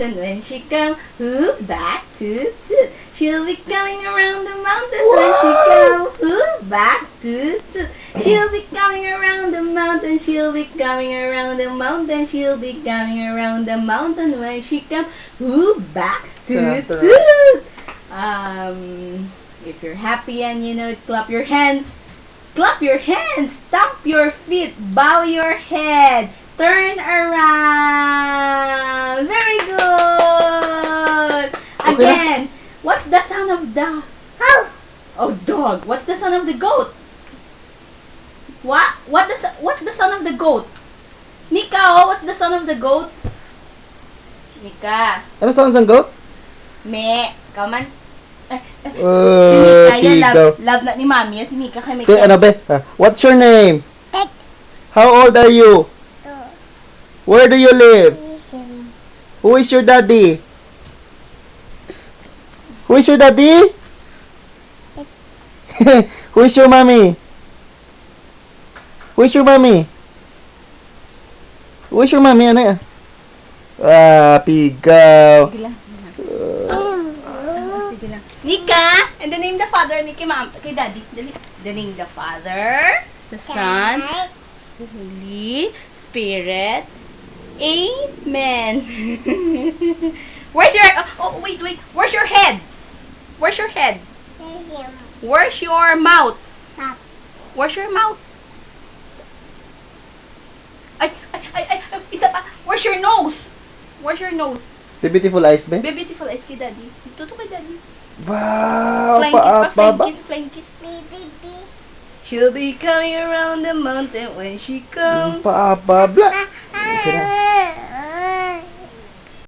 And when she comes, back to toot. She'll be coming around the mountains when she comes, back to toot. She'll be coming around the mountain, she'll be coming around the mountain, she'll be coming around the mountain when she comes, back to toot. If you're happy and you know it, clap your hands. Clap your hands, stamp your feet, bow your head, turn around. Very good. Again, what's the sound of the dog? What's the sound of the goat? What's the sound of the goat? Nika, what's the sound of the goat? Nika. Ano sounds ng goat? Me. Come on. Si Nika, love na ni Mami. Si Nika kay may ano be? What's your name? How old are you? Where do you live? Who is your daddy? Who is your daddy? Who is your mommy? Who is your mommy? Who is your mommy? Ano yan? Pigaw. Sige lang. Sige lang. Nika, and the name the Father, Nika, Ma'am, kay Daddy. Dali. The name the Father, the Son, the Holy Spirit. Amen. Where's your... Oh, wait. Where's your head? Where's your head? Where's your mouth? Where's your mouth? Ay, isa pa. Where's your nose? Where's your nose? The beautiful eyes, be? Beautiful eyes kay Daddy. Tuto kay Daddy. Wow! Flying kiss. She'll be coming around the mountain when she comes. Paababla.